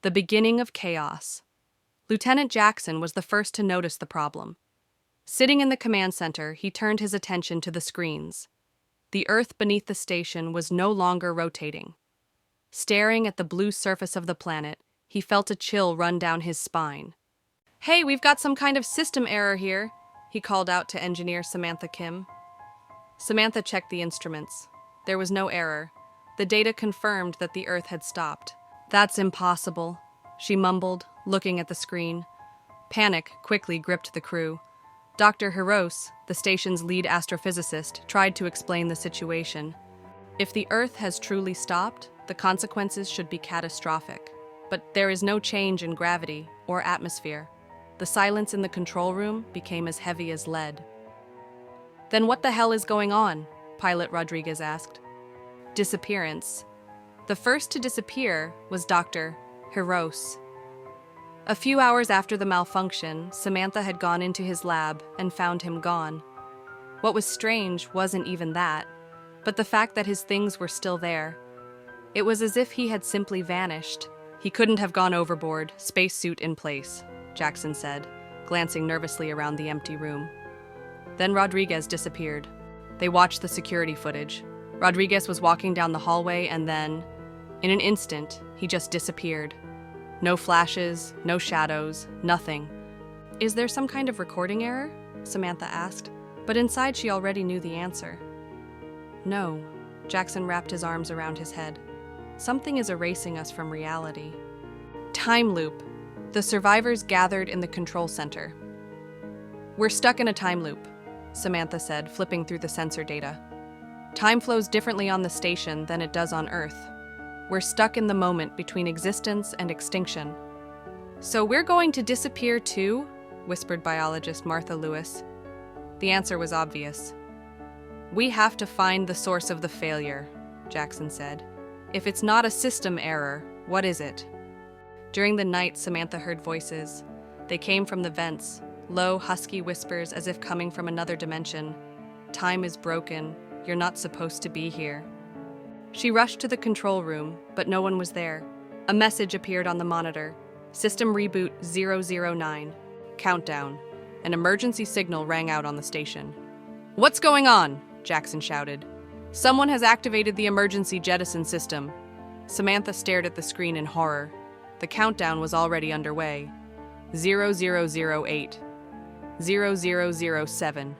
The beginning of chaos. Lieutenant Jackson was the first to notice the problem. Sitting in the command center, he turned his attention to the screens. The Earth beneath the station was no longer rotating. Staring at the blue surface of the planet, he felt a chill run down his spine. "Hey, we've got some kind of system error here," he called out to engineer Samantha Kim. Samantha checked the instruments. There was no error. The data confirmed that the Earth had stopped. "That's impossible," she mumbled, looking at the screen. Panic quickly gripped the crew. Dr. Hirose, the station's lead astrophysicist, tried to explain the situation. If the Earth has truly stopped, the consequences should be catastrophic. But there is no change in gravity or atmosphere. The silence in the control room became as heavy as lead. "Then what the hell is going on?" Pilot Rodriguez asked. Disappearance. The first to disappear was Dr. Hirose. A few hours after the malfunction, Samantha had gone into his lab and found him gone. What was strange wasn't even that, but the fact that his things were still there. It was as if he had simply vanished. "He couldn't have gone overboard, spacesuit in place," Jackson said, glancing nervously around the empty room. Then Rodriguez disappeared. They watched the security footage. Rodriguez was walking down the hallway and then, in an instant, he just disappeared. No flashes, no shadows, nothing. "Is there some kind of recording error?" Samantha asked, but inside she already knew the answer. "No," Jackson wrapped his arms around his head. "Something is erasing us from reality." Time loop. The survivors gathered in the control center. "We're stuck in a time loop," Samantha said, flipping through the sensor data. "Time flows differently on the station than it does on Earth. We're stuck in the moment between existence and extinction." "So we're going to disappear too?" whispered biologist Martha Lewis. The answer was obvious. "We have to find the source of the failure," Jackson said. "If it's not a system error, what is it?" During the night, Samantha heard voices. They came from the vents, low, husky whispers as if coming from another dimension. "Time is broken. You're not supposed to be here." She rushed to the control room, but no one was there. A message appeared on the monitor. "System reboot 009. Countdown." An emergency signal rang out on the station. "What's going on?" Jackson shouted. "Someone has activated the emergency jettison system." Samantha stared at the screen in horror. The countdown was already underway. 0008. 0007.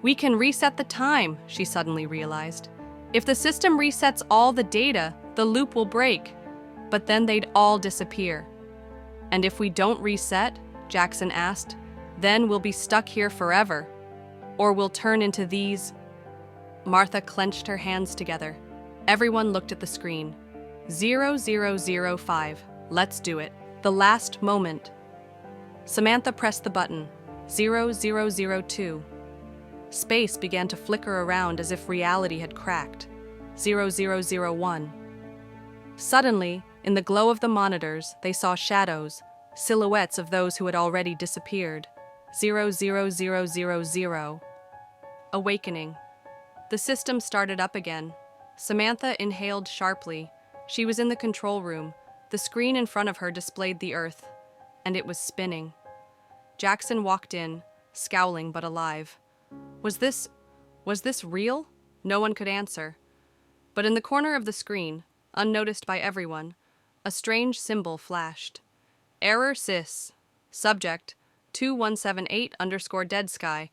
"We can reset the time," she suddenly realized. "If the system resets all the data, the loop will break, but then they'd all disappear." "And if we don't reset," Jackson asked, "then we'll be stuck here forever. Or we'll turn into these—" Martha clenched her hands together. Everyone looked at the screen. 0005. Let's do it. The last moment. Samantha pressed the button. 0002. Space began to flicker around as if reality had cracked. 0001. Suddenly, in the glow of the monitors, they saw shadows, silhouettes of those who had already disappeared. 00000. Awakening. The system started up again. Samantha inhaled sharply. She was in the control room. The screen in front of her displayed the Earth, and it was spinning. Jackson walked in, scowling but alive. Was this real? No one could answer. But in the corner of the screen, unnoticed by everyone, a strange symbol flashed. "Error sys. Subject 2178_dead sky